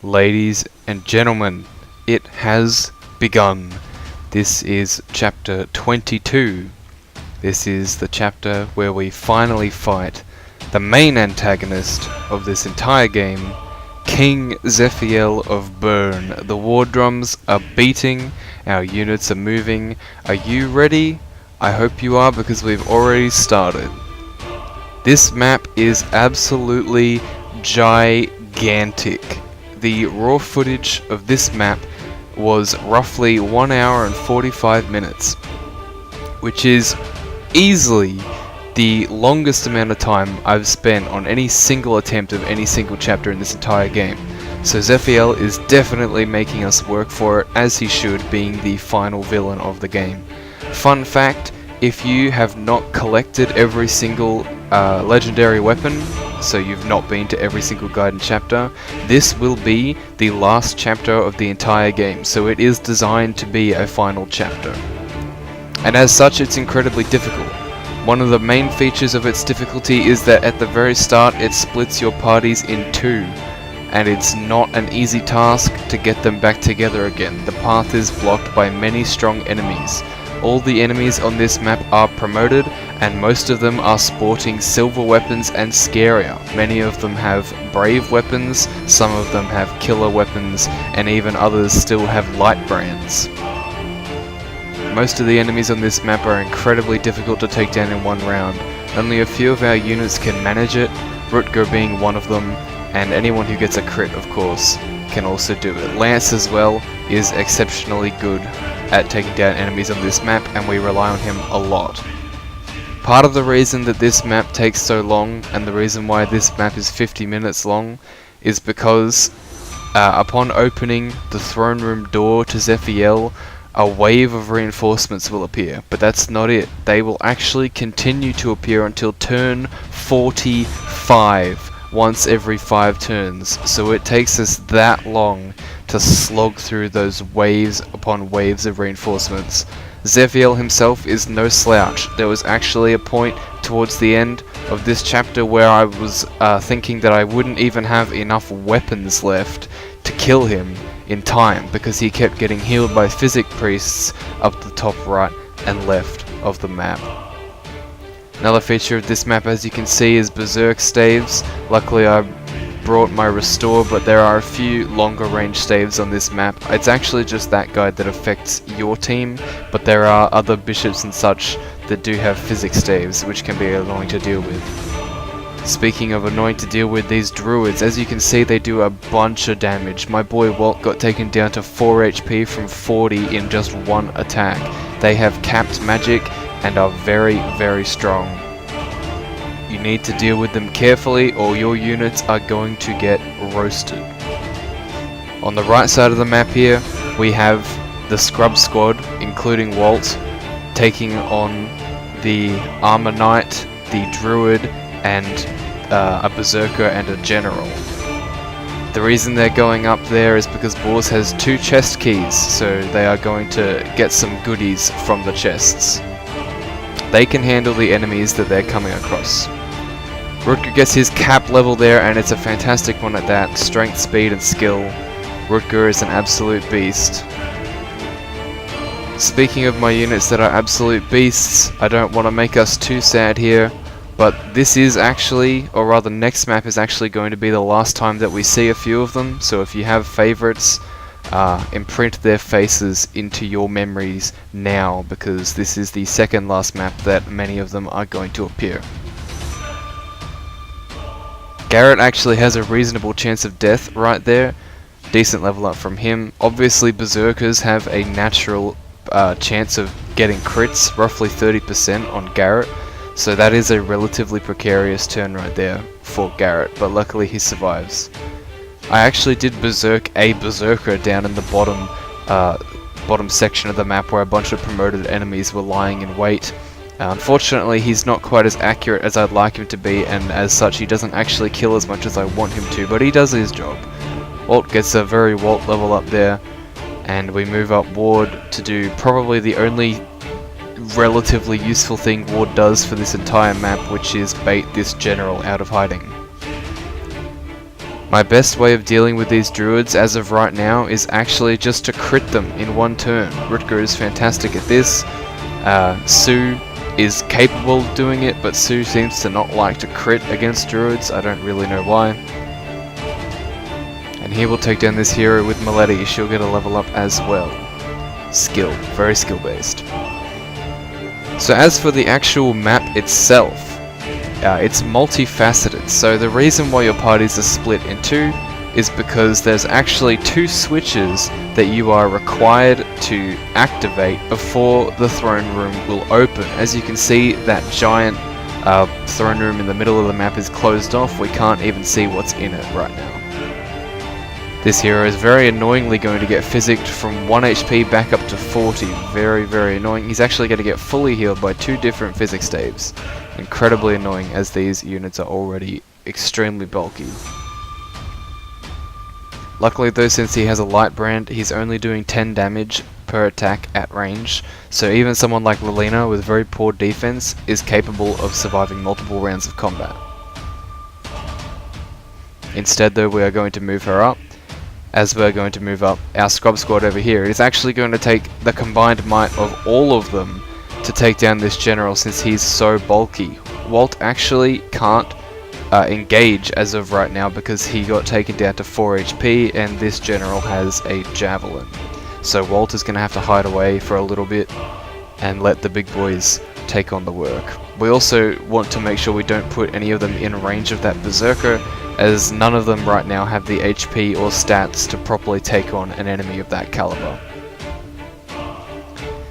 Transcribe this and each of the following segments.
Ladies and gentlemen, it has begun. This is chapter 22. This is the chapter where we finally fight the main antagonist of this entire game, King Zephiel of Bern. The war drums are beating, our units are moving. Are you ready? I hope you are, because we've already started. This map is absolutely gigantic. The raw footage of this map was roughly 1 hour and 45 minutes, which is easily the longest amount of time I've spent on any single attempt of any single chapter in this entire game. So Zephiel is definitely making us work for it, as he should, being the final villain of the game. Fun fact, if you have not collected every single legendary weapon, so you've not been to every single guide and chapter, this will be the last chapter of the entire game, so it is designed to be a final chapter. And as such, it's incredibly difficult. One of the main features of its difficulty is that at the very start it splits your parties in two, and it's not an easy task to get them back together again. The path is blocked by many strong enemies. All the enemies on this map are promoted, and most of them are sporting silver weapons and scarier. Many of them have brave weapons, some of them have killer weapons, and even others still have light brands. Most of the enemies on this map are incredibly difficult to take down in one round. Only a few of our units can manage it, Rutger being one of them, and anyone who gets a crit, of course, can also do it. Lance as well is exceptionally good at taking down enemies on this map, and we rely on him a lot. Part of the reason that this map takes so long, and the reason why this map is 50 minutes long, is because upon opening the throne room door to Zephiel, a wave of reinforcements will appear. But that's not it. They will actually continue to appear until turn 45, once every 5 turns. So it takes us that long to slog through those waves upon waves of reinforcements. Zephiel himself is no slouch. There was actually a point towards the end of this chapter where I was thinking that I wouldn't even have enough weapons left to kill him in time, because he kept getting healed by physic priests up the top right and left of the map. Another feature of this map, as you can see, is berserk staves. Luckily I brought my restore, but there are a few longer range staves on this map. It's actually just that guide that affects your team, but there are other bishops and such that do have physic staves, which can be annoying to deal with. Speaking of annoying to deal with, these druids, as you can see, they do a bunch of damage. My boy Wolt got taken down to 4 HP from 40 in just one attack. They have capped magic and are very, very strong. You need to deal with them carefully, or your units are going to get roasted. On the right side of the map here, we have the scrub squad, including Wolt, taking on the armor knight, the druid, and a berserker and a general. The reason they're going up there is because Boars has 2 chest keys, so they are going to get some goodies from the chests. They can handle the enemies that they're coming across. Rutger gets his cap level there, and it's a fantastic one at that. Strength, speed, and skill. Rutger is an absolute beast. Speaking of my units that are absolute beasts, I don't want to make us too sad here, but this is actually, or rather next map is actually going to be the last time that we see a few of them, so if you have favorites, imprint their faces into your memories now, because this is the second last map that many of them are going to appear. Garret actually has a reasonable chance of death right there. Decent level up from him. Obviously berserkers have a natural chance of getting crits, roughly 30% on Garret. So that is a relatively precarious turn right there for Garret, but luckily he survives. I actually did berserk a berserker down in the bottom section of the map where a bunch of promoted enemies were lying in wait. Unfortunately, he's not quite as accurate as I'd like him to be, and as such he doesn't actually kill as much as I want him to, but he does his job. Wolt gets a very Wolt level up there, and we move up Ward to do probably the only relatively useful thing Ward does for this entire map, which is bait this general out of hiding. My best way of dealing with these druids as of right now is actually just to crit them in one turn. Rutger is fantastic at this. Sue is capable of doing it, but Sue seems to not like to crit against druids. I don't really know why. And he will take down this hero with Milady. She'll get a level up as well. Skill, very skill based. So as for the actual map itself, it's multifaceted. So the reason why your parties are split in two is because there's actually two switches that you are required to activate before the throne room will open. As you can see, that giant throne room in the middle of the map is closed off. We can't even see what's in it right now. This hero is very annoyingly going to get physicked from 1 HP back up to 40. Very, very annoying. He's actually going to get fully healed by 2 different physic staves. Incredibly annoying, as these units are already extremely bulky. Luckily though, since he has a light brand, he's only doing 10 damage per attack at range, so even someone like Lilina with very poor defense is capable of surviving multiple rounds of combat. Instead though, we are going to move her up. As we're going to move up our scrub squad over here, it is actually going to take the combined might of all of them to take down this general, since he's so bulky. Wolt actually can't engage as of right now because he got taken down to 4 HP and this general has a javelin. So Wolt is going to have to hide away for a little bit and let the big boys take on the work. We also want to make sure we don't put any of them in range of that berserker, as none of them right now have the HP or stats to properly take on an enemy of that caliber.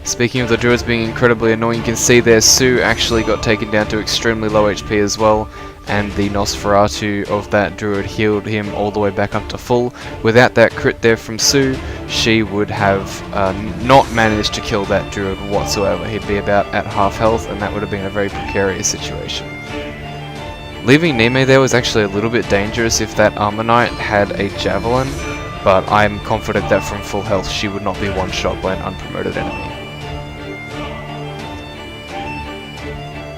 Speaking of the druids being incredibly annoying, you can see there Sue actually got taken down to extremely low HP as well, and the Nosferatu of that druid healed him all the way back up to full. Without that crit there from Sue, she would have not managed to kill that druid whatsoever. He'd be about at half health, and that would have been a very precarious situation. Leaving Niime there was actually a little bit dangerous if that Armor Knight had a javelin, but I'm confident that from full health she would not be one-shot by an unpromoted enemy.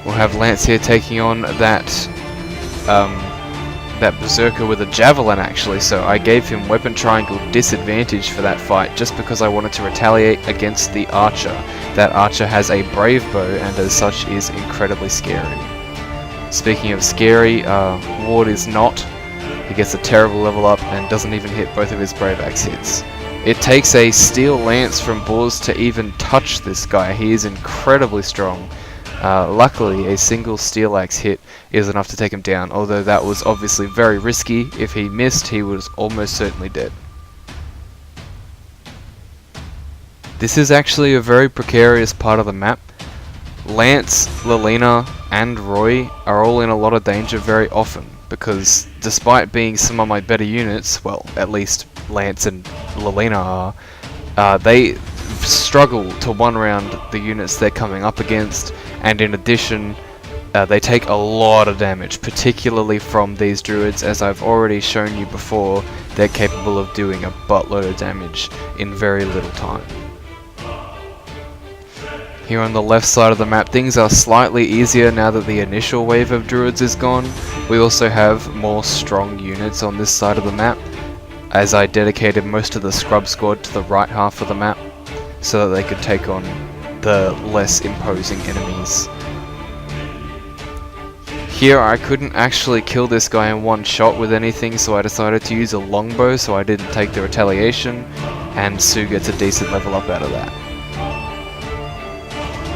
We'll have Lance here taking on that berserker with a javelin actually, so I gave him weapon triangle disadvantage for that fight just because I wanted to retaliate against the archer. That archer has a brave bow and as such is incredibly scary. Speaking of scary, Ward is not. He gets a terrible level up and doesn't even hit both of his brave axe hits. It takes a steel lance from Boars to even touch this guy. He is incredibly strong. Luckily, a single steel axe hit is enough to take him down, although that was obviously very risky. If he missed, he was almost certainly dead. This is actually a very precarious part of the map. Lance, Lilina, and Roy are all in a lot of danger very often, because despite being some of my better units, well, at least Lance and Lilina are, they struggle to one-round the units they're coming up against, and in addition, they take a lot of damage, particularly from these druids. As I've already shown you before, they're capable of doing a buttload of damage in very little time. Here on the left side of the map, things are slightly easier now that the initial wave of druids is gone. We also have more strong units on this side of the map, as I dedicated most of the scrub squad to the right half of the map, so that they could take on the less imposing enemies. Here I couldn't actually kill this guy in one shot with anything, so I decided to use a longbow so I didn't take the retaliation, and Sue gets a decent level up out of that.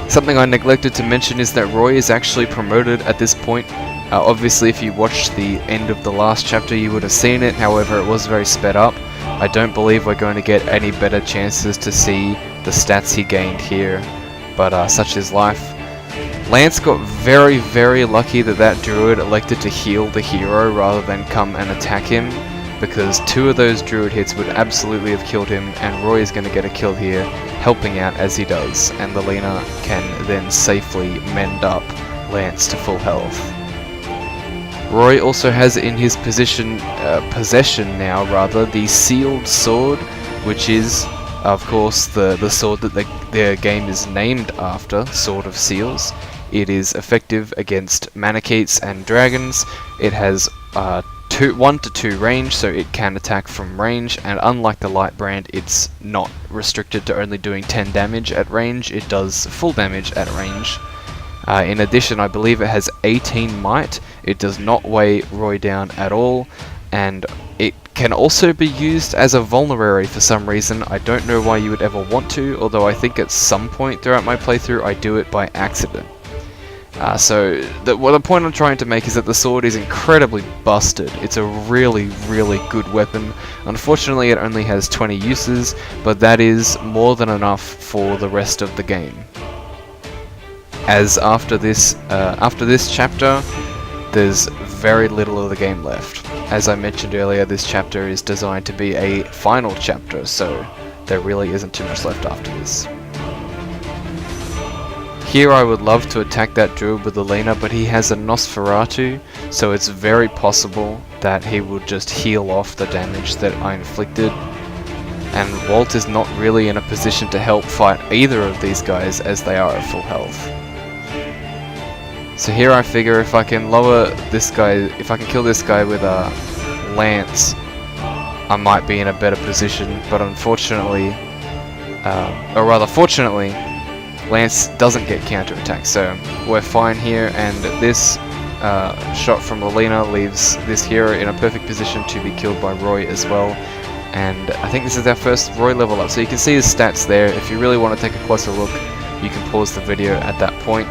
Something I neglected to mention is that Roy is actually promoted at this point. Obviously if you watched the end of the last chapter you would have seen it, however it was very sped up. I don't believe we're going to get any better chances to see the stats he gained here, but such is life. Lance got very, very lucky that that druid elected to heal the hero rather than come and attack him, because 2 of those druid hits would absolutely have killed him, and Roy is going to get a kill here, helping out as he does, and Lilina can then safely mend up Lance to full health. Roy also has in his possession now, the sealed sword, which is, of course, the sword that the game is named after, Sword of Seals. It is effective against Manichetes and dragons. It has 2 1 to 2 range, so it can attack from range, and unlike the light brand, it's not restricted to only doing 10 damage at range, it does full damage at range. In addition, I believe it has 18 might, it does not weigh Roy down at all, and it can also be used as a vulnerary for some reason. I don't know why you would ever want to, although I think at some point throughout my playthrough I do it by accident. So the point I'm trying to make is that the sword is incredibly busted. It's a really, really good weapon. Unfortunately, it only has 20 uses, but that is more than enough for the rest of the game. As after this chapter, there's very little of the game left. As I mentioned earlier, this chapter is designed to be a final chapter, so there really isn't too much left after this. Here I would love to attack that druid with Lilina, but he has a Nosferatu, so it's very possible that he will just heal off the damage that I inflicted. And Wolt is not really in a position to help fight either of these guys as they are at full health. So here I figure if I can lower this guy, if I can kill this guy with a lance, I might be in a better position, but unfortunately, or rather fortunately, Lance doesn't get counterattack, so we're fine here, and this shot from Lilina leaves this hero in a perfect position to be killed by Roy as well. And I think this is our first Roy level up, so you can see his stats there. If you really want to take a closer look, you can pause the video at that point.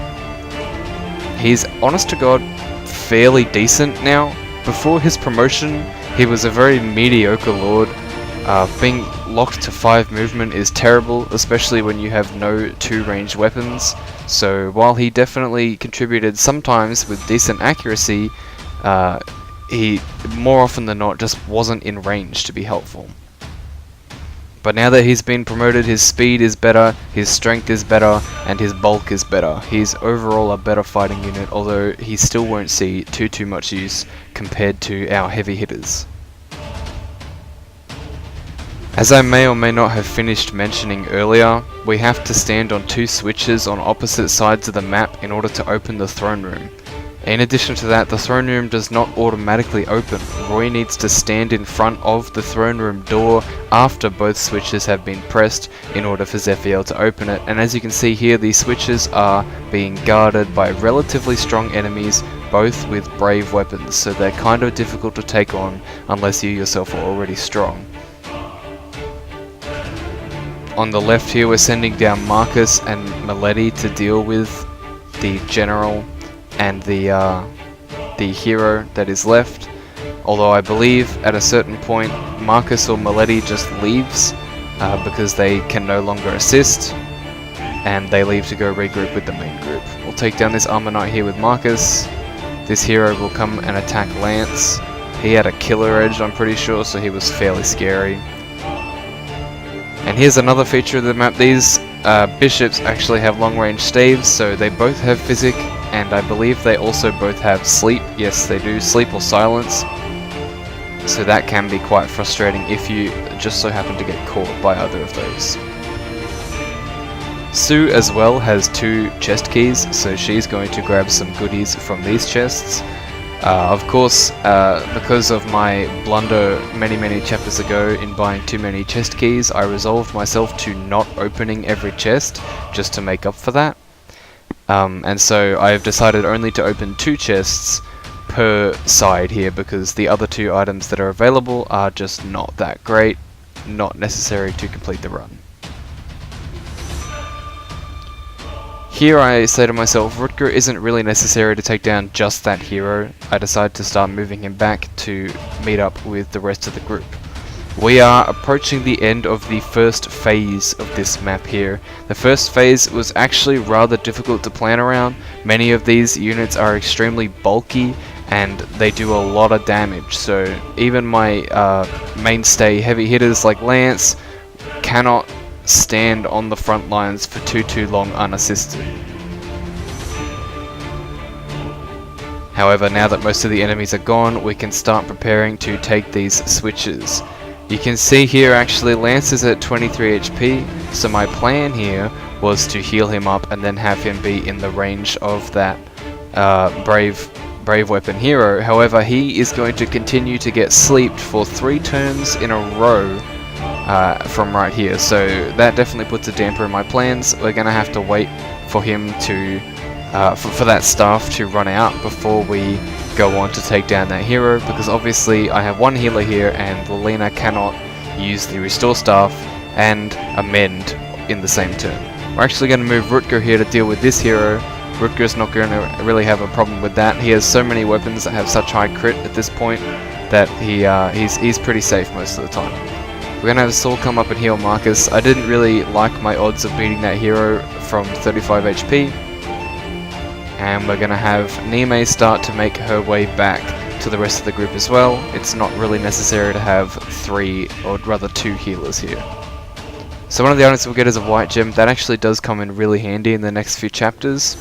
He's, honest to God, fairly decent now. Before his promotion, he was a very mediocre lord. Being locked to 5 movement is terrible, especially when you have no 2 ranged weapons. So while he definitely contributed sometimes with decent accuracy, he more often than not just wasn't in range to be helpful. But now that he's been promoted, his speed is better, his strength is better, and his bulk is better. He's overall a better fighting unit, although he still won't see too much use compared to our heavy hitters. As I may or may not have finished mentioning earlier, we have to stand on 2 switches on opposite sides of the map in order to open the throne room. In addition to that, the throne room does not automatically open. Roy needs to stand in front of the throne room door after both switches have been pressed in order for Zephiel to open it, and as you can see here, these switches are being guarded by relatively strong enemies, both with brave weapons, so they're kind of difficult to take on unless you yourself are already strong. On the left here, we're sending down Marcus and Milady to deal with the general and the hero that is left. Although I believe at a certain point Marcus or Milady just leaves because they can no longer assist, and they leave to go regroup with the main group. We'll take down this armor knight here with Marcus. This hero will come and attack Lance. He had a killer edge, I'm pretty sure, so he was fairly scary. And here's another feature of the map. These bishops actually have long range staves, so they both have physic, and I believe they also both have sleep. Yes, they do, sleep or silence. So that can be quite frustrating if you just so happen to get caught by either of those. Sue as well has 2 chest keys, so she's going to grab some goodies from these chests. Of course, because of my blunder many chapters ago in buying too many chest keys, I resolved myself to not opening every chest, just to make up for that. And so I've decided only to open 2 chests per side here, because the other 2 items that are available are just not that great, not necessary to complete the run. Here I say to myself, Rutger isn't really necessary to take down just that hero. I decide to start moving him back to meet up with the rest of the group. We are approaching the end of the first phase of this map here. The first phase was actually rather difficult to plan around. Many of these units are extremely bulky and they do a lot of damage, so even my mainstay heavy hitters like Lance cannot stand on the front lines for too long unassisted. However, now that most of the enemies are gone, we can start preparing to take these switches. You can see here actually Lance is at 23 HP, so my plan here was to heal him up and then have him be in the range of that brave brave weapon hero. However, he is going to continue to get sleeped for 3 turns in a row from right here, so that definitely puts a damper in my plans. We're going to have to wait for him to for that staff to run out before we go on to take down that hero, because obviously I have one healer here and Lilina cannot use the restore staff and amend in the same turn. We're actually going to move Rutger here to deal with this hero. Rutger's not going to really have a problem with that. He has so many weapons that have such high crit at this point that he's pretty safe most of the time. We're going to have Saul come up and heal Marcus. I didn't really like my odds of beating that hero from 35 HP. And we're going to have Niime start to make her way back to the rest of the group as well. It's not really necessary to have 3, or rather 2 healers here. So one of the items we'll get is a white gem. That actually does come in really handy in the next few chapters.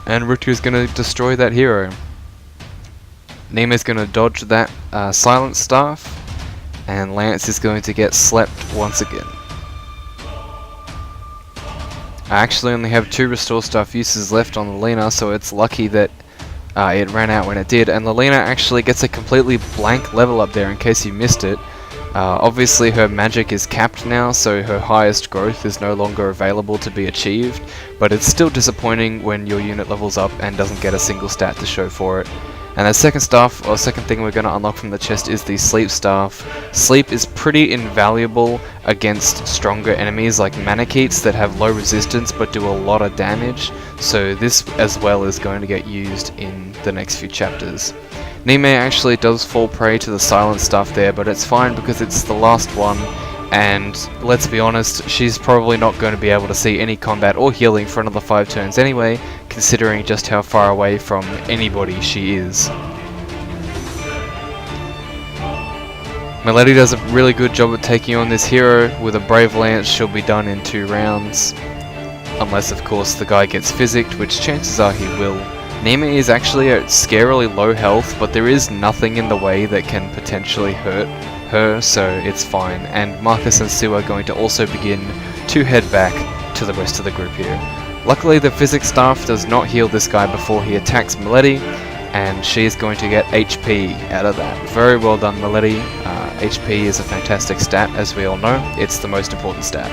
And Rutger's going to destroy that hero. Niime's going to dodge that silent staff. And Lance is going to get slept once again. I actually only have 2 restore staff uses left on Lilina, so it's lucky that it ran out when it did. And Lilina actually gets a completely blank level up there in case you missed it. Obviously her magic is capped now, so her highest growth is no longer available to be achieved, but it's still disappointing when your unit levels up and doesn't get a single stat to show for it. And the second staff, or second thing we're going to unlock from the chest, is the sleep staff. Sleep is pretty invaluable against stronger enemies like Manicheets that have low resistance but do a lot of damage, so this as well is going to get used in the next few chapters. Niime actually does fall prey to the silent stuff there, but it's fine because it's the last one, and let's be honest, she's probably not going to be able to see any combat or healing for another 5 turns anyway, considering just how far away from anybody she is. Milady does a really good job of taking on this hero. With a Brave Lance, she'll be done in 2 rounds. Unless, of course, the guy gets physicked, which chances are he will. Niime is actually at scarily low health, but there is nothing in the way that can potentially hurt her, so it's fine. And Marcus and Sue are going to also begin to head back to the rest of the group here. Luckily, the physics staff does not heal this guy before he attacks Milady, and she is going to get HP out of that. Very well done, Milady. HP is a fantastic stat, as we all know. It's the most important stat.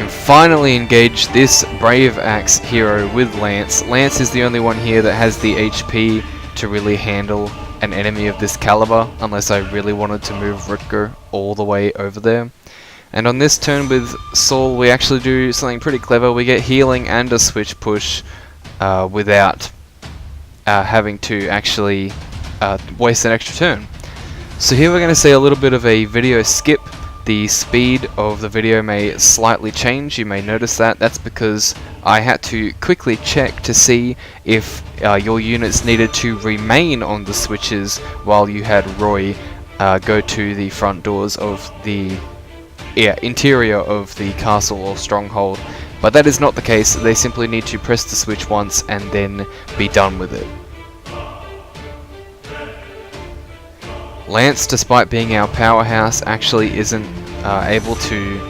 And finally engage this Brave Axe hero with Lance. Lance is the only one here that has the HP to really handle an enemy of this caliber, unless I really wanted to move Rutger all the way over there. And on this turn with Saul, we actually do something pretty clever. We get healing and a switch push without having to actually waste an extra turn. So here we're going to see a little bit of a video skip. The speed of the video may slightly change, you may notice that. That's because I had to quickly check to see if your units needed to remain on the switches while you had Roy go to the front doors of the interior of the castle or stronghold. But that is not the case. They simply need to press the switch once and then be done with it. Lance, despite being our powerhouse, actually isn't able to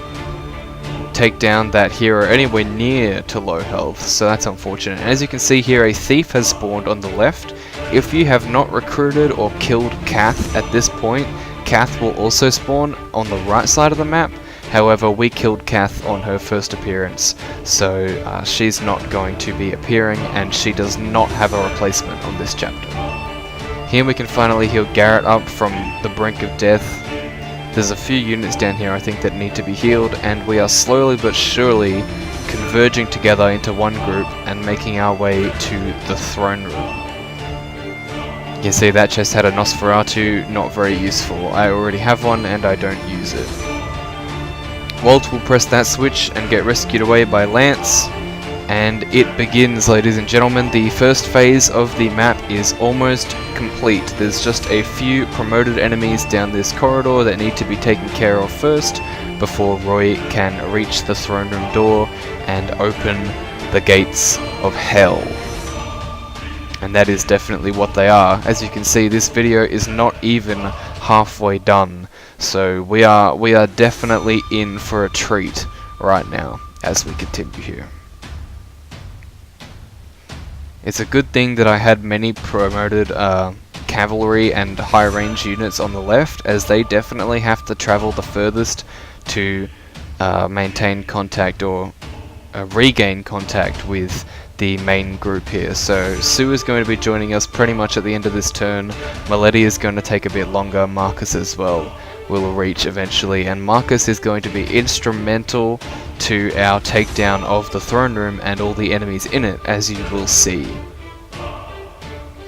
take down that hero anywhere near to low health, so that's unfortunate. And as you can see here, a thief has spawned on the left. If you have not recruited or killed Kath at this point, Kath will also spawn on the right side of the map. However, we killed Kath on her first appearance, so she's not going to be appearing, and she does not have a replacement on this chapter. Here we can finally heal Garret up from the brink of death. There's a few units down here I think that need to be healed, and we are slowly but surely converging together into one group and making our way to the throne room. You can see that chest had a Nosferatu, not very useful. I already have one and I don't use it. Wolt will press that switch and get rescued away by Lance. And it begins, ladies and gentlemen. The first phase of the map is almost complete. There's just a few promoted enemies down this corridor that need to be taken care of first before Roy can reach the throne room door and open the gates of hell. And that is definitely what they are. As you can see, this video is not even halfway done. So we are definitely in for a treat right now as we continue here. It's a good thing that I had many promoted cavalry and high range units on the left, as they definitely have to travel the furthest to maintain contact or regain contact with the main group here. So Sue is going to be joining us pretty much at the end of this turn. Milady is going to take a bit longer. Marcus as well will reach eventually, and Marcus is going to be instrumental to our takedown of the throne room and all the enemies in it, as you will see.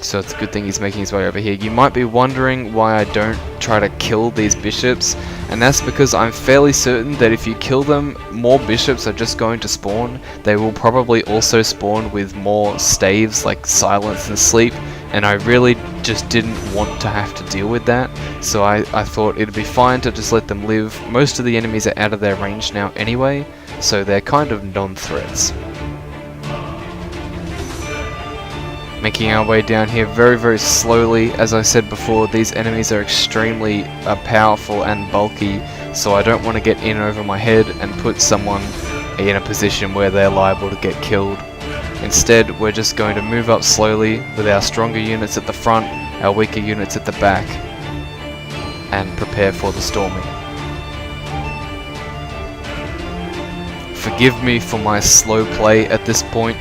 So it's a good thing he's making his way over here. You might be wondering why I don't try to kill these bishops, and that's because I'm fairly certain that if you kill them, more bishops are just going to spawn. They will probably also spawn with more staves like silence and sleep, and I really just didn't want to have to deal with that, so I thought it'd be fine to just let them live. Most of the enemies are out of their range now anyway, so they're kind of non-threats. Making our way down here very, very slowly. As I said before, these enemies are extremely powerful and bulky, so I don't want to get in over my head and put someone in a position where they're liable to get killed. Instead, we're just going to move up slowly with our stronger units at the front, our weaker units at the back, and prepare for the storming. Forgive me for my slow play at this point,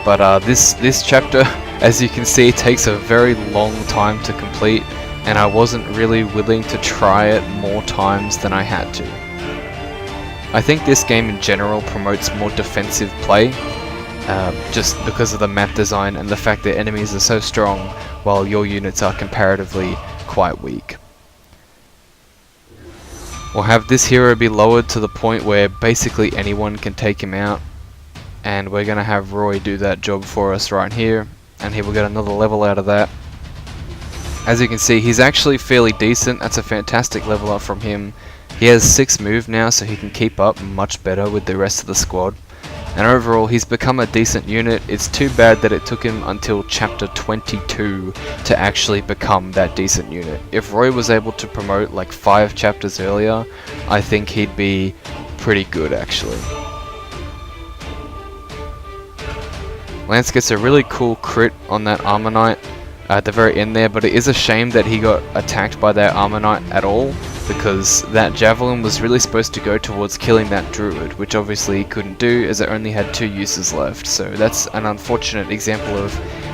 but this chapter, as you can see, takes a very long time to complete, and I wasn't really willing to try it more times than I had to. I think this game in general promotes more defensive play, just because of the map design and the fact that enemies are so strong while your units are comparatively quite weak. We'll have this hero be lowered to the point where basically anyone can take him out, and we're going to have Roy do that job for us right here, and he will get another level out of that. As you can see, he's actually fairly decent. That's a fantastic level up from him. He has 6 move now, so he can keep up much better with the rest of the squad. And overall, he's become a decent unit. It's too bad that it took him until chapter 22 to actually become that decent unit. If Roy was able to promote like 5 chapters earlier, I think he'd be pretty good actually. Lance gets a really cool crit on that Armor Knight at the very end there, but it is a shame that he got attacked by that Armor Knight at all, because that Javelin was really supposed to go towards killing that Druid, which obviously he couldn't do as it only had 2 uses left. So that's an unfortunate example of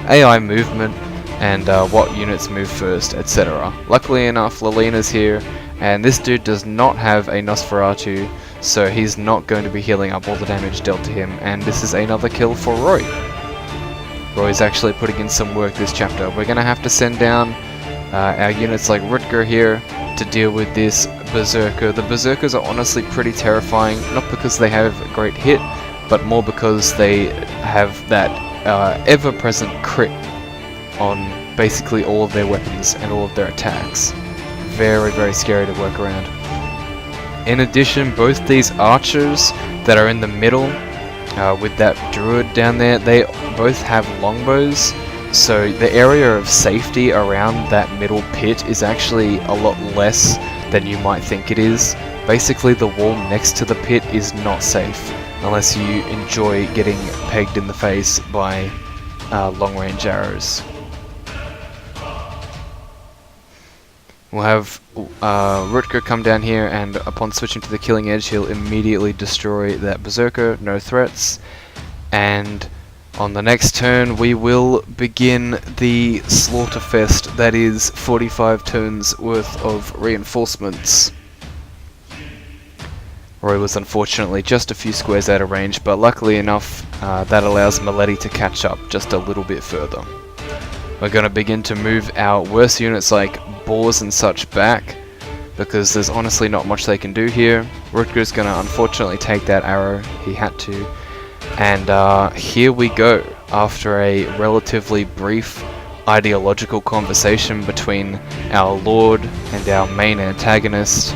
AI movement and what units move first, etc. Luckily enough, Lilina's here, and this dude does not have a Nosferatu, so he's not going to be healing up all the damage dealt to him, and this is another kill for Roy. Roy's actually putting in some work this chapter. We're going to have to send down our units like Rutger here to deal with this Berserker. The Berserkers are honestly pretty terrifying, not because they have a great hit, but more because they have that ever-present crit on basically all of their weapons and all of their attacks. Very, very scary to work around. In addition, both these archers that are in the middle with that druid down there, they both have longbows, so the area of safety around that middle pit is actually a lot less than you might think it is. Basically, the wall next to the pit is not safe unless you enjoy getting pegged in the face by long-range arrows. We'll have Rutger come down here, and upon switching to the killing edge, he'll immediately destroy that Berserker, no threats. And on the next turn, we will begin the Slaughterfest, that is 45 turns worth of reinforcements. Roy was unfortunately just a few squares out of range, but luckily enough, that allows Milady to catch up just a little bit further. We're going to begin to move our worst units like boars and such back, because there's honestly not much they can do here. Rutger's going to unfortunately take that arrow, he had to. And here we go, after a relatively brief ideological conversation between our lord and our main antagonist.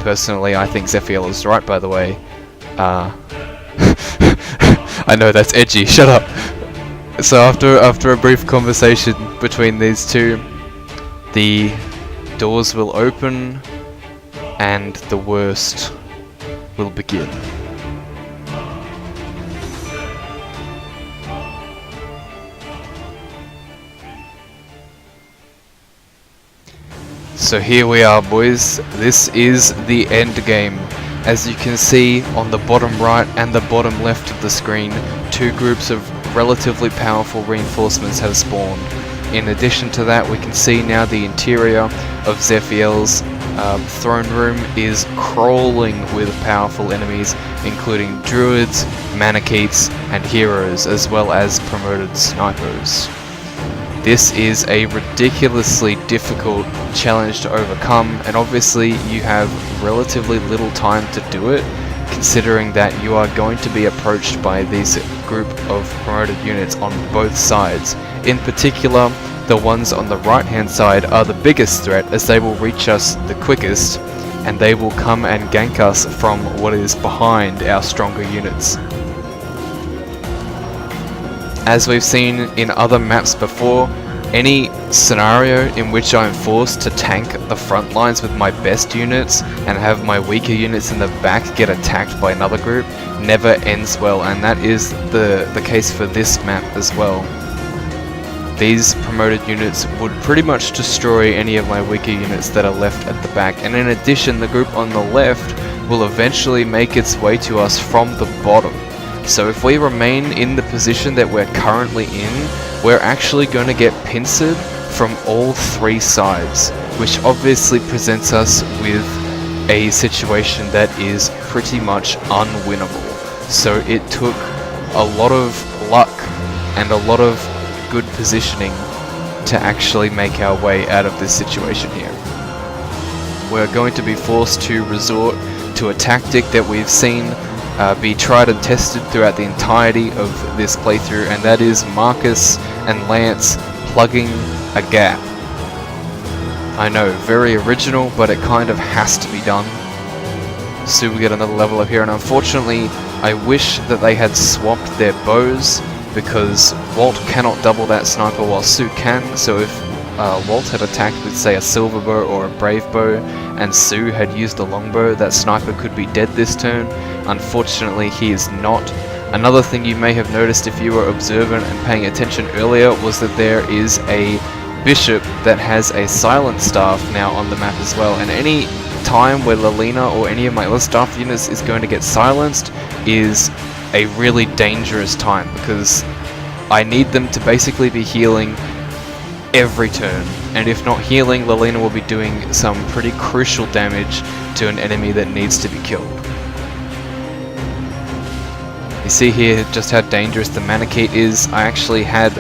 Personally, I think Zephiel is right, by the way. I know that's edgy, shut up! So after a brief conversation between these two, the doors will open and the worst will begin. So here we are, boys. This is the end game. As you can see on the bottom right and the bottom left of the screen, two groups of relatively powerful reinforcements have spawned. In addition to that, we can see now the interior of Zephiel's throne room is crawling with powerful enemies, including druids, manichetes, and heroes, as well as promoted snipers. This is a ridiculously difficult challenge to overcome, and obviously you have relatively little time to do it, considering that you are going to be approached by this group of promoted units on both sides. In particular, the ones on the right hand side are the biggest threat, as they will reach us the quickest, and they will come and gank us from what is behind our stronger units. As we've seen in other maps before, any scenario in which I'm forced to tank the front lines with my best units and have my weaker units in the back get attacked by another group never ends well, and that is the case for this map as well. These promoted units would pretty much destroy any of my weaker units that are left at the back, and in addition, the group on the left will eventually make its way to us from the bottom. So if we remain in the position that we're currently in, we're actually going to get pincered from all three sides, which obviously presents us with a situation that is pretty much unwinnable. So it took a lot of luck and a lot of good positioning to actually make our way out of this situation here. We're going to be forced to resort to a tactic that we've seen be tried and tested throughout the entirety of this playthrough, and that is Marcus and Lance plugging a gap. I know, very original, but it kind of has to be done. So we get another level up here, and unfortunately I wish that they had swapped their bows, because Wolt cannot double that sniper while Sue can. So if Wolt had attacked with, say, a silver bow or a brave bow, and Sue had used a longbow, that sniper could be dead this turn. Unfortunately, he is not. Another thing you may have noticed if you were observant and paying attention earlier was that there is a bishop that has a silent staff now on the map as well, and any time where Lilina or any of my other staff units is going to get silenced is a really dangerous time, because I need them to basically be healing every turn, and if not healing, Lilina will be doing some pretty crucial damage to an enemy that needs to be killed. You see here just how dangerous the Manichete is. I actually had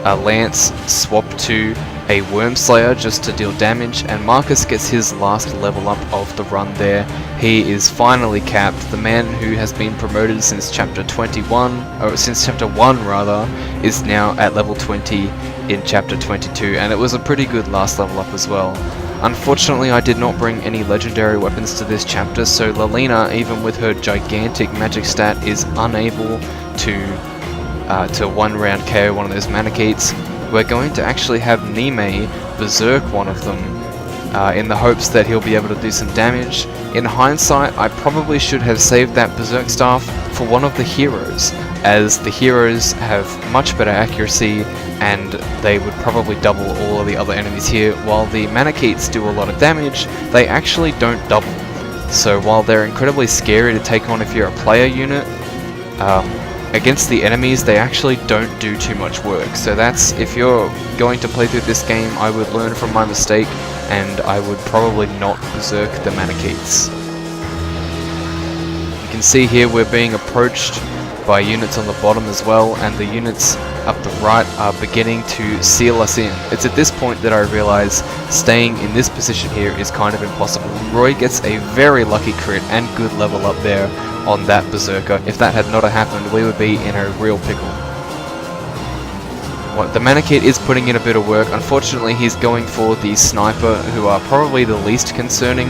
a Lance swap to a Wormslayer just to deal damage, and Marcus gets his last level up of the run there. He is finally capped. The man who has been promoted since chapter 21, or since chapter 1 rather, is now at level 20 in chapter 22, and it was a pretty good last level up as well. Unfortunately, I did not bring any legendary weapons to this chapter, so Lilina, even with her gigantic magic stat, is unable to one-round KO one of those Manichetes. We're going to actually have Niime berserk one of them in the hopes that he'll be able to do some damage. In hindsight, I probably should have saved that berserk staff for one of the heroes, as the heroes have much better accuracy and they would probably double all of the other enemies here. While the Manichetes do a lot of damage, they actually don't double. So while they're incredibly scary to take on if you're a player unit, against the enemies they actually don't do too much work. So that's, if you're going to play through this game, I would learn from my mistake and I would probably not berserk the Manichetes. You can see here we're being approached by units on the bottom as well, and the units up the right are beginning to seal us in. It's at this point that I realize staying in this position here is kind of impossible. Roy gets a very lucky crit and good level up there on that berserker. If that had not happened, we would be in a real pickle. The Manichete is putting in a bit of work. Unfortunately, he's going for the sniper, who are probably the least concerning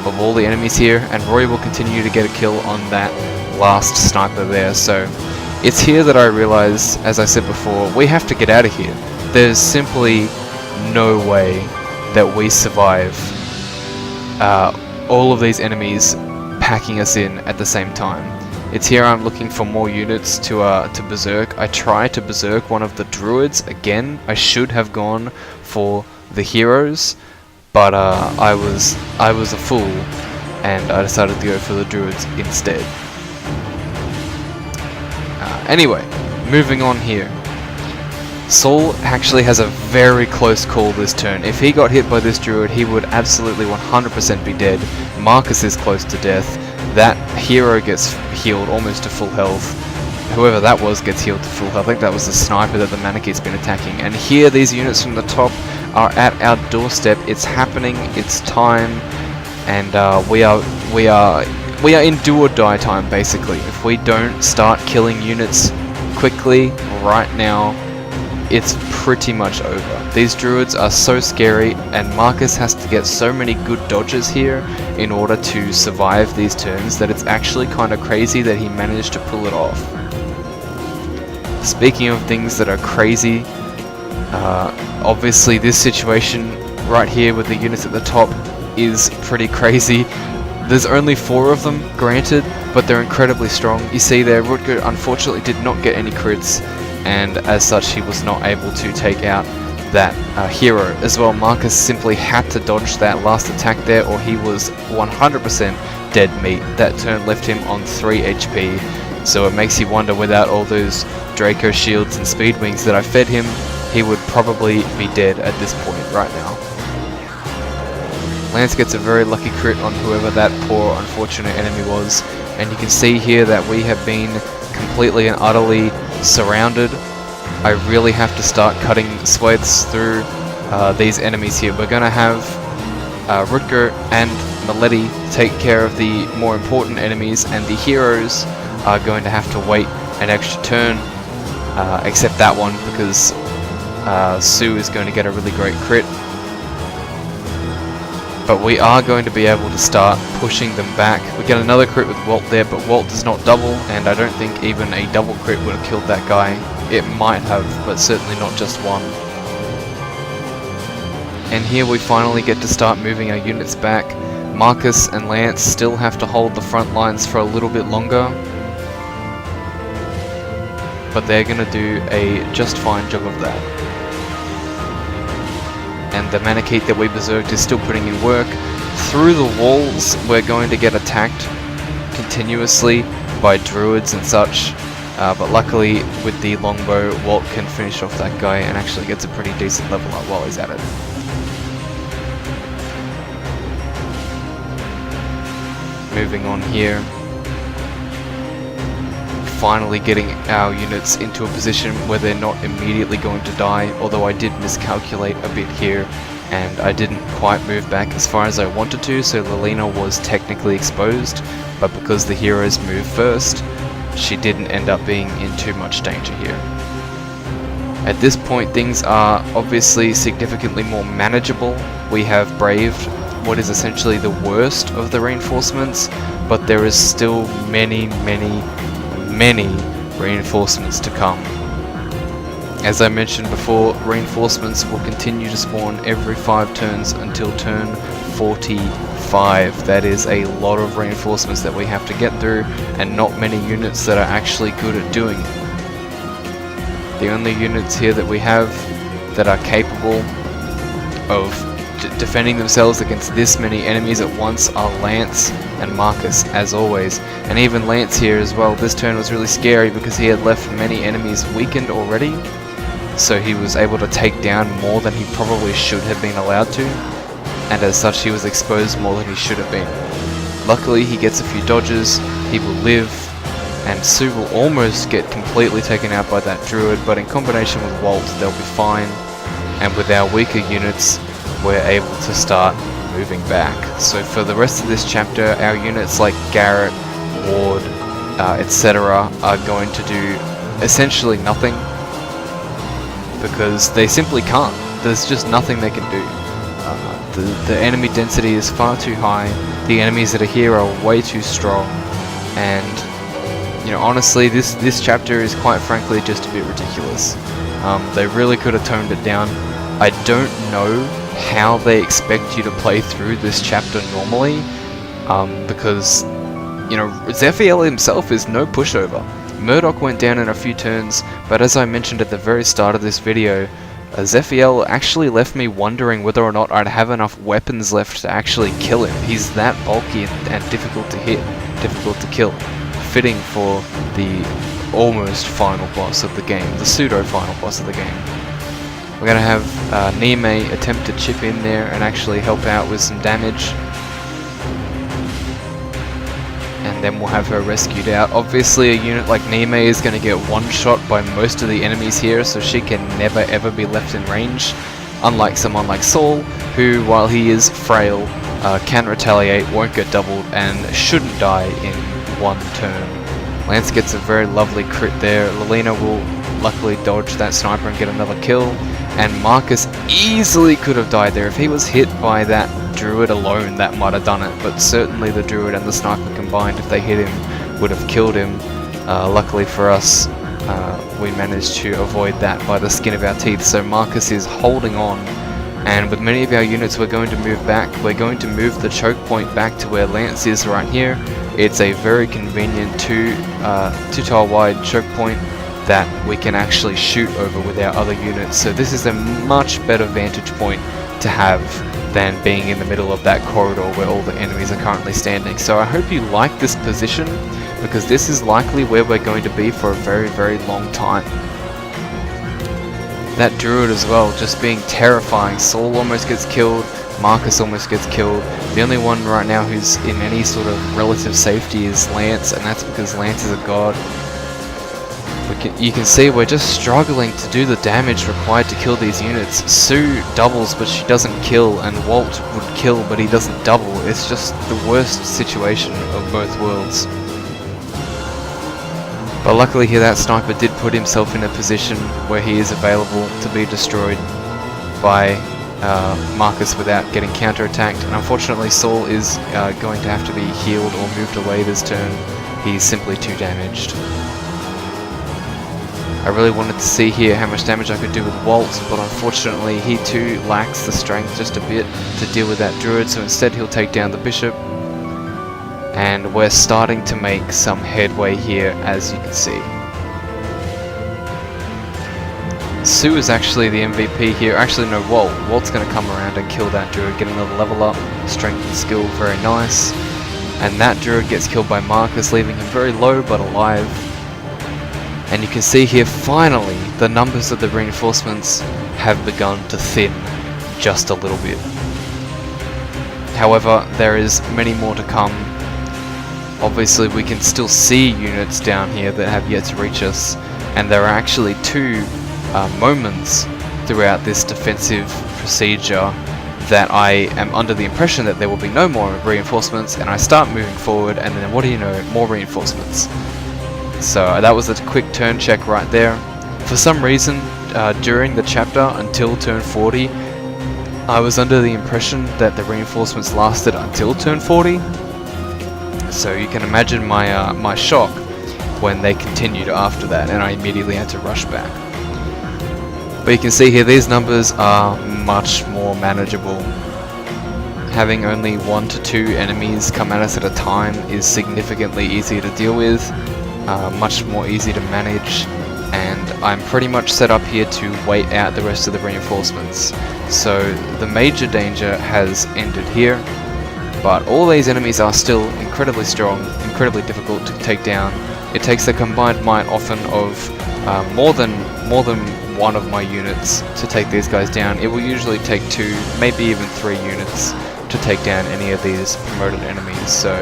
of all the enemies here, and Roy will continue to get a kill on that last sniper there. So it's here that I realize, as I said before, we have to get out of here. There's simply no way that we survive all of these enemies packing us in at the same time. It's here I'm looking for more units to berserk. I try to berserk one of the druids again. I should have gone for the heroes, but I was a fool, and I decided to go for the druids instead. Anyway, moving on here. Saul actually has a very close call this turn. If he got hit by this druid, he would absolutely 100% be dead. Marcus is close to death. That hero gets healed almost to full health. Whoever that was gets healed to full health. I think that was the sniper that the Manakite's been attacking. And here, these units from the top are at our doorstep. It's happening. It's time, and we are in do or die time basically. If we don't start killing units quickly right now, it's pretty much over. These druids are so scary, and Marcus has to get so many good dodges here in order to survive these turns that it's actually kind of crazy that he managed to pull it off. Speaking of things that are crazy, obviously this situation right here with the units at the top is pretty crazy. There's only 4 of them, granted, but they're incredibly strong. You see there, Rutger unfortunately did not get any crits, and as such he was not able to take out that hero. As well, Marcus simply had to dodge that last attack there, or he was 100% dead meat. That turn left him on 3 HP, so it makes you wonder, without all those Draco shields and speed wings that I fed him, he would probably be dead at this point right now. Lance gets a very lucky crit on whoever that poor unfortunate enemy was, and you can see here that we have been completely and utterly surrounded. I really have to start cutting swaths through these enemies here. We're going to have Rutger and Milady take care of the more important enemies, and the heroes are going to have to wait an extra turn, except that one, because Sue is going to get a really great crit. But we are going to be able to start pushing them back. We get another crit with Wolt there, but Wolt does not double, and I don't think even a double crit would have killed that guy. It might have, but certainly not just one. And here we finally get to start moving our units back. Marcus and Lance still have to hold the front lines for a little bit longer, but they're going to do a just fine job of that. And the Manakite that we berserked is still putting in work. Through the walls, we're going to get attacked continuously by druids and such, but luckily with the longbow, Wolt can finish off that guy and actually gets a pretty decent level up while he's at it. Moving on here, finally getting our units into a position where they're not immediately going to die, although I did miscalculate a bit here and I didn't quite move back as far as I wanted to, so Lilina was technically exposed, but because the heroes moved first, she didn't end up being in too much danger here. At this point, things are obviously significantly more manageable. We have braved what is essentially the worst of the reinforcements, but there is still many reinforcements to come. As I mentioned before, reinforcements will continue to spawn every 5 turns until turn 45. That is a lot of reinforcements that we have to get through, and not many units that are actually good at doing it. The only units here that we have that are capable of defending themselves against this many enemies at once are Lance and Marcus, as always. And even Lance here as well, this turn was really scary because he had left many enemies weakened already, so he was able to take down more than he probably should have been allowed to, and as such he was exposed more than he should have been. Luckily he gets a few dodges, he will live, and Sue will almost get completely taken out by that druid, but in combination with Wolt they'll be fine, and with our weaker units we're able to start moving back. So for the rest of this chapter, our units like Garret, Ward, etc. are going to do essentially nothing, because they simply can't. There's just nothing they can do. The enemy density is far too high, the enemies that are here are way too strong, and you know, honestly this chapter is quite frankly just a bit ridiculous. They really could have toned it down. I don't know how they expect you to play through this chapter normally, because, you know, Zephiel himself is no pushover. Murdoch went down in a few turns, but as I mentioned at the very start of this video, Zephiel actually left me wondering whether or not I'd have enough weapons left to actually kill him. He's that bulky and difficult to hit, difficult to kill. Fitting for the almost final boss of the game, the pseudo-final boss of the game. We're going to have Niime attempt to chip in there and actually help out with some damage. And then we'll have her rescued out. Obviously a unit like Niime is going to get one-shot by most of the enemies here, so she can never ever be left in range. Unlike someone like Saul, who while he is frail, can retaliate, won't get doubled, and shouldn't die in one turn. Lance gets a very lovely crit there. Lilina will luckily dodge that sniper and get another kill. And Marcus easily could have died there. If he was hit by that druid alone, that might have done it. But certainly the druid and the sniper combined, if they hit him, would have killed him. Luckily for us, we managed to avoid that by the skin of our teeth. So Marcus is holding on. And with many of our units, we're going to move back. We're going to move the choke point back to where Lance is right here. It's a very convenient two-tile wide choke point that we can actually shoot over with our other units. So this is a much better vantage point to have than being in the middle of that corridor where all the enemies are currently standing. So I hope you like this position, because this is likely where we're going to be for a very, very long time. That druid as well, just being terrifying. Saul almost gets killed, Marcus almost gets killed. The only one right now who's in any sort of relative safety is Lance, and that's because Lance is a god. You can see we're just struggling to do the damage required to kill these units. Sue doubles but she doesn't kill, and Wolt would kill but he doesn't double. It's just the worst situation of both worlds. But luckily here that sniper did put himself in a position where he is available to be destroyed by Marcus without getting counterattacked. And unfortunately Saul is going to have to be healed or moved away this turn. He's simply too damaged. I really wanted to see here how much damage I could do with Wolt, but unfortunately he too lacks the strength just a bit to deal with that druid, so instead he'll take down the bishop. And we're starting to make some headway here, as you can see. Sue is actually the MVP here. Actually no, Wolt. Wolt's going to come around and kill that druid, get another level up. Strength and skill, very nice. And that druid gets killed by Marcus, leaving him very low but alive. And you can see here, finally, the numbers of the reinforcements have begun to thin just a little bit. However, there is many more to come. Obviously, we can still see units down here that have yet to reach us, and there are actually two moments throughout this defensive procedure that I am under the impression that there will be no more reinforcements, and I start moving forward, and then what do you know, more reinforcements. So that was a quick turn check right there. For some reason, during the chapter until turn 40, I was under the impression that the reinforcements lasted until turn 40. So you can imagine my shock when they continued after that, and I immediately had to rush back. But you can see here, these numbers are much more manageable. Having only 1 to 2 enemies come at us at a time is significantly easier to deal with. Much more easy to manage, and I'm pretty much set up here to wait out the rest of the reinforcements. So the major danger has ended here, but all these enemies are still incredibly strong, incredibly difficult to take down. It takes a combined might often of more than one of my units to take these guys down. It will usually take 2, maybe even 3 units to take down any of these promoted enemies, so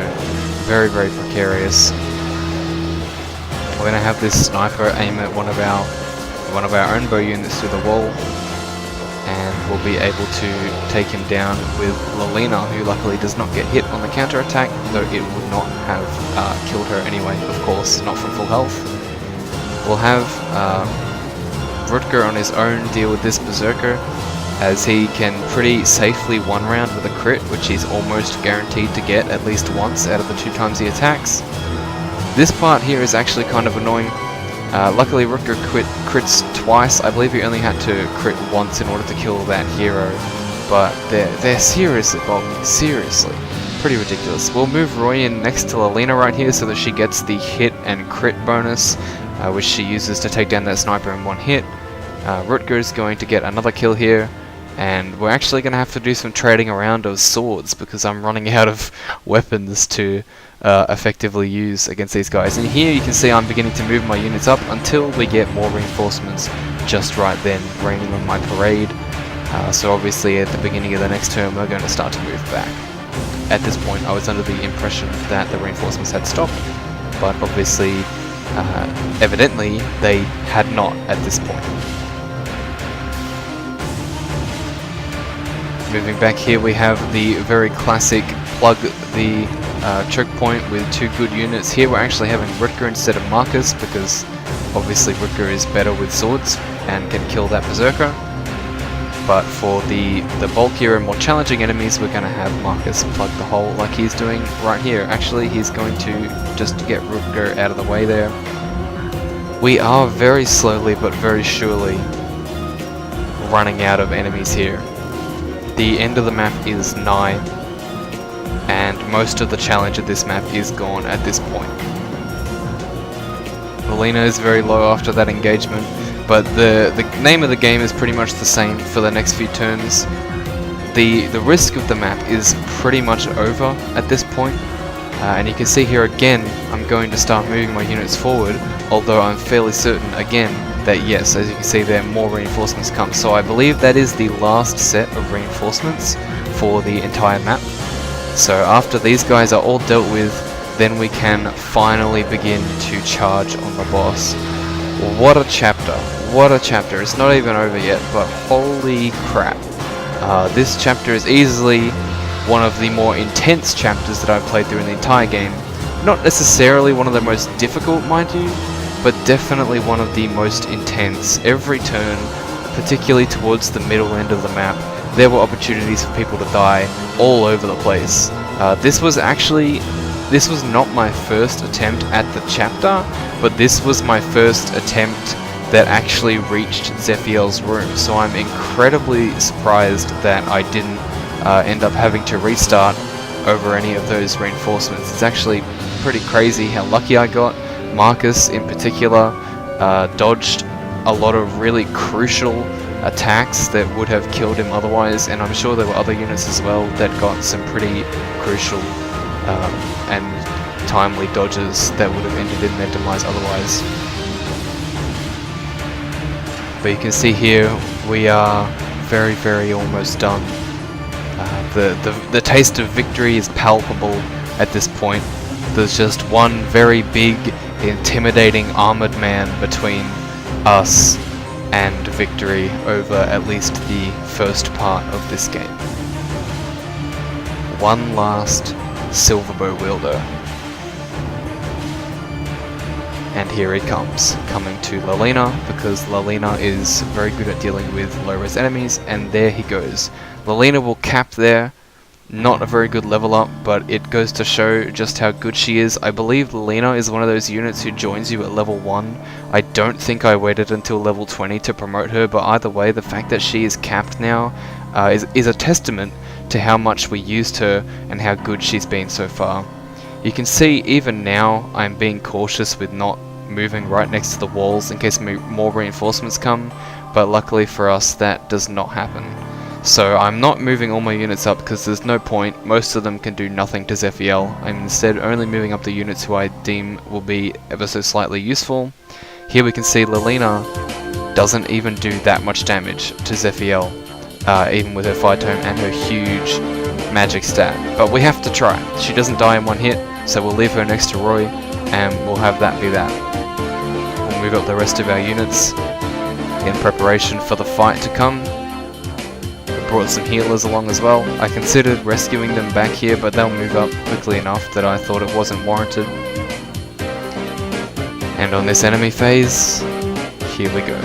very, very precarious. We're going to have this sniper aim at one of our own bow units through the wall, and we'll be able to take him down with Lilina, who luckily does not get hit on the counter-attack, though it would not have killed her anyway, of course, not from full health. We'll have Rutger on his own deal with this berserker, as he can pretty safely one round with a crit, which he's almost guaranteed to get at least once out of the 2 times he attacks. This part here is actually kind of annoying. Luckily Rutger crits twice. I believe he only had to crit once in order to kill that hero, but they're seriously bulky, seriously. Pretty ridiculous. We'll move Roy in next to Lilina right here so that she gets the hit and crit bonus, which she uses to take down that sniper in one hit. Rutger is going to get another kill here, and we're actually going to have to do some trading around of swords because I'm running out of weapons to effectively use against these guys. And here you can see I'm beginning to move my units up until we get more reinforcements just right then, raining on my parade. So obviously at the beginning of the next turn we're going to start to move back. At this point I was under the impression that the reinforcements had stopped, but obviously, evidently, they had not at this point. Moving back here we have the very classic plug the choke point with 2 good units. Here we're actually having Rutger instead of Marcus because obviously Rutger is better with swords and can kill that berserker. But for the bulkier and more challenging enemies, we're going to have Marcus plug the hole like he's doing right here. Actually, he's going to just get Rutger out of the way there. We are very slowly but very surely running out of enemies here. The end of the map is nigh, and most of the challenge of this map is gone at this point. Lilina is very low after that engagement, but the name of the game is pretty much the same for the next few turns. The risk of the map is pretty much over at this point, and you can see here again I'm going to start moving my units forward, although I'm fairly certain again that yes, as you can see there, more reinforcements come. So I believe that is the last set of reinforcements for the entire map. So after these guys are all dealt with, then we can finally begin to charge on the boss. What a chapter, what a chapter. It's not even over yet, but holy crap. This chapter is easily one of the more intense chapters that I've played through in the entire game. Not necessarily one of the most difficult, mind you, but definitely one of the most intense. Every turn, particularly towards the middle end of the map, there were opportunities for people to die all over the place. This was not my first attempt at the chapter, but this was my first attempt that actually reached Zephiel's room, so I'm incredibly surprised that I didn't end up having to restart over any of those reinforcements. It's actually pretty crazy how lucky I got. Marcus in particular dodged a lot of really crucial attacks that would have killed him otherwise, and I'm sure there were other units as well that got some pretty crucial and timely dodges that would have ended in their demise otherwise. But you can see here we are very, very almost done. The taste of victory is palpable at this point. There's just one very big, intimidating armored man between us and victory over at least the first part of this game. One last Silverbow wielder. And here he comes, coming to Lilina, because Lilina is very good at dealing with low-res enemies, and there he goes. Lilina will cap there. Not a very good level up, but it goes to show just how good she is. I believe Lilina is one of those units who joins you at level 1. I don't think I waited until level 20 to promote her, but either way, the fact that she is capped now is a testament to how much we used her and how good she's been so far. You can see even now I'm being cautious with not moving right next to the walls in case more reinforcements come, but luckily for us that does not happen. So I'm not moving all my units up because there's no point. Most of them can do nothing to Zephiel. I'm instead only moving up the units who I deem will be ever so slightly useful. Here we can see Lilina doesn't even do that much damage to Zephiel, even with her fire tome and her huge magic stat. But we have to try. She doesn't die in one hit, so we'll leave her next to Roy and we'll have that be that. We'll move up the rest of our units in preparation for the fight to come. Brought some healers along as well. I considered rescuing them back here, but they'll move up quickly enough that I thought it wasn't warranted. And on this enemy phase, here we go.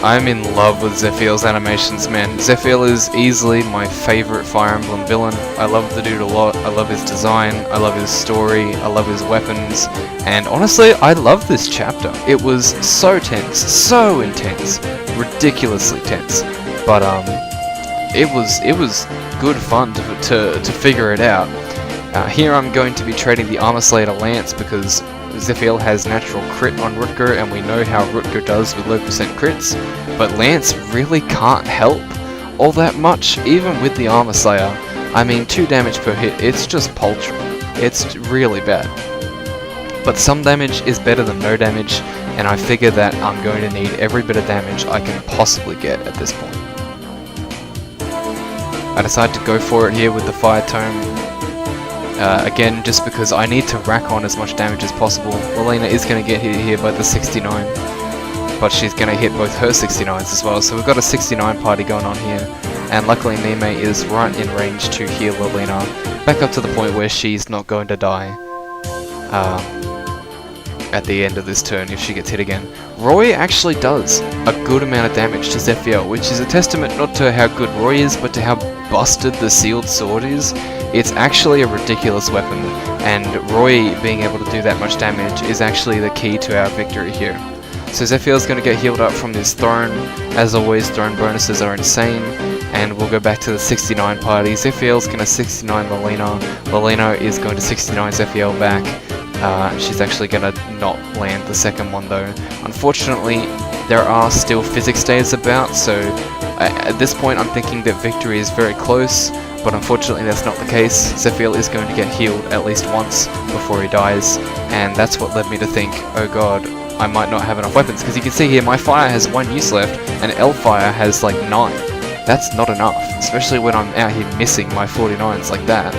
I'm in love with Zephiel's animations, man. Zephiel is easily my favorite Fire Emblem villain. I love the dude a lot. I love his design. I love his story. I love his weapons. And honestly, I love this chapter. It was so tense, so intense, ridiculously tense. But it was good fun to figure it out. Here I'm going to be trading the Armor Slayer Lance because Zephiel has natural crit on Rutger, and we know how Rutger does with low percent crits, but Lance really can't help all that much, even with the Armor Slayer. I mean, 2 damage per hit, it's just paltry. It's really bad. But some damage is better than no damage, and I figure that I'm going to need every bit of damage I can possibly get at this point. I decide to go for it here with the Fire Tome. Again, just because I need to rack on as much damage as possible. Lilina is going to get hit here by the 69, but she's going to hit both her 69s as well, so we've got a 69 party going on here. And luckily Niime is right in range to heal Lilina back up to the point where she's not going to die at the end of this turn if she gets hit again. Roy actually does a good amount of damage to Zephiel, which is a testament not to how good Roy is, but to how busted the Sealed Sword is. It's actually a ridiculous weapon, and Roy being able to do that much damage is actually the key to our victory here. So Zephiel's going to get healed up from this throne. As always, throne bonuses are insane, and we'll go back to the 69 party. Zephiel's going to 69 Lilina. Lilina is going to 69 Zephiel back. She's actually going to not land the second one though. Unfortunately, there are still physics days about, so at this point I'm thinking that victory is very close, but unfortunately that's not the case. Zephiel is going to get healed at least once before he dies, and that's what led me to think, oh god, I might not have enough weapons, because you can see here my fire has 1 use left, and L-fire has like 9. That's not enough, especially when I'm out here missing my 49s like that.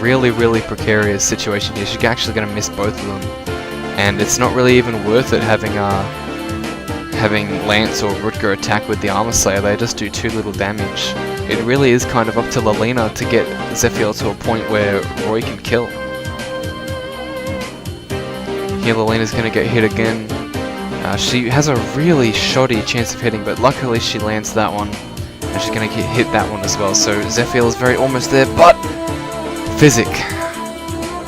Really precarious situation here. She's actually going to miss both of them, and it's not really even worth it having Lance or Rutger attack with the Armor Slayer. They just do too little damage. It really is kind of up to Lilina to get Zephiel to a point where Roy can kill. Here Lilina's going to get hit again. She has a really shoddy chance of hitting, but luckily she lands that one, and she's going to get hit that one as well. So Zephiel is very almost there, but Physic.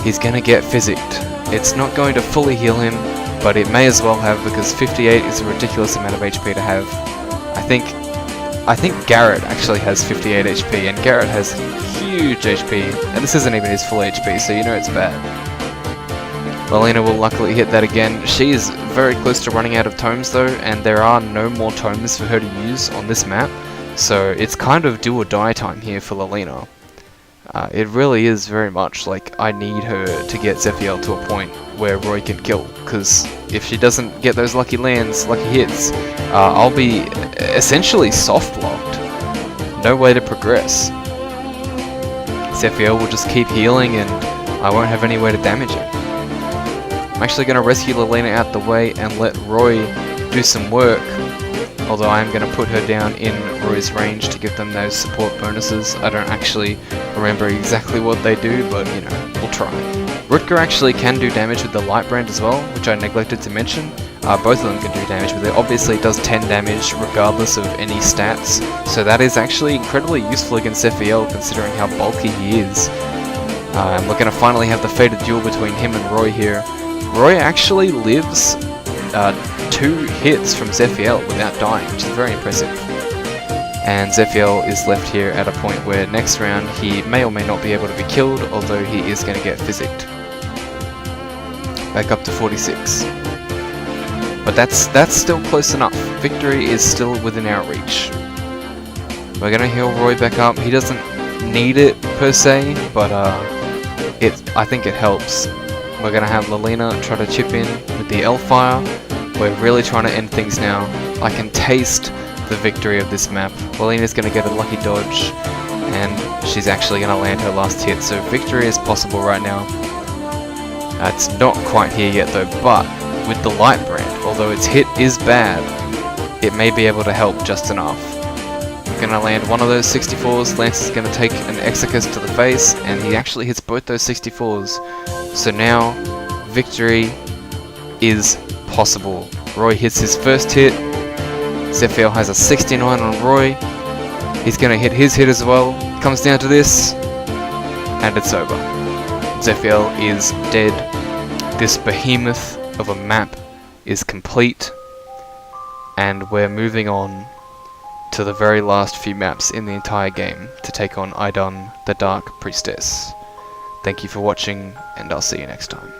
He's going to get physicked. It's not going to fully heal him, but it may as well have, because 58 is a ridiculous amount of HP to have. I think Garret actually has 58 HP, and Garret has huge HP, and this isn't even his full HP, so you know it's bad. Lilina will luckily hit that again. She is very close to running out of tomes though, and there are no more tomes for her to use on this map, so it's kind of do or die time here for Lilina. It really is very much like I need her to get Zephiel to a point where Roy can kill, because if she doesn't get those lucky lands, lucky hits, I'll be essentially soft locked. No way to progress. Zephiel will just keep healing and I won't have any way to damage him. I'm actually going to rescue Lilina out the way and let Roy do some work, although I am going to put her down in Roy's range to give them those support bonuses. I don't actually remember exactly what they do, but you know, we'll try. Rutger actually can do damage with the light brand as well, which I neglected to mention. Both of them can do damage with it. Obviously it does 10 damage regardless of any stats, so that is actually incredibly useful against Zephiel considering how bulky he is. And we're going to finally have the fated duel between him and Roy here. Roy actually lives 2 hits from Zephiel without dying, which is very impressive. And Zephiel is left here at a point where next round he may or may not be able to be killed, although he is going to get physicked. Back up to 46. But that's still close enough. Victory is still within our reach. We're going to heal Roy back up. He doesn't need it per se, but I think it helps. We're going to have Lilina try to chip in with the L-Fire. We're really trying to end things now. I can taste the victory of this map. Lilina's going to get a lucky dodge, and she's actually going to land her last hit, so victory is possible right now. It's not quite here yet though, but with the light brand, although its hit is bad, it may be able to help just enough. We're going to land one of those 64s, Lance is going to take an Exorcus to the face, and he actually hits both those 64s. So now, victory is possible. Roy hits his first hit, Zephiel has a 69 on Roy, he's going to hit his hit as well, comes down to this, and it's over. Zephiel is dead. This behemoth of a map is complete, and we're moving on to the very last few maps in the entire game to take on Idun, the Dark Priestess. Thank you for watching, and I'll see you next time.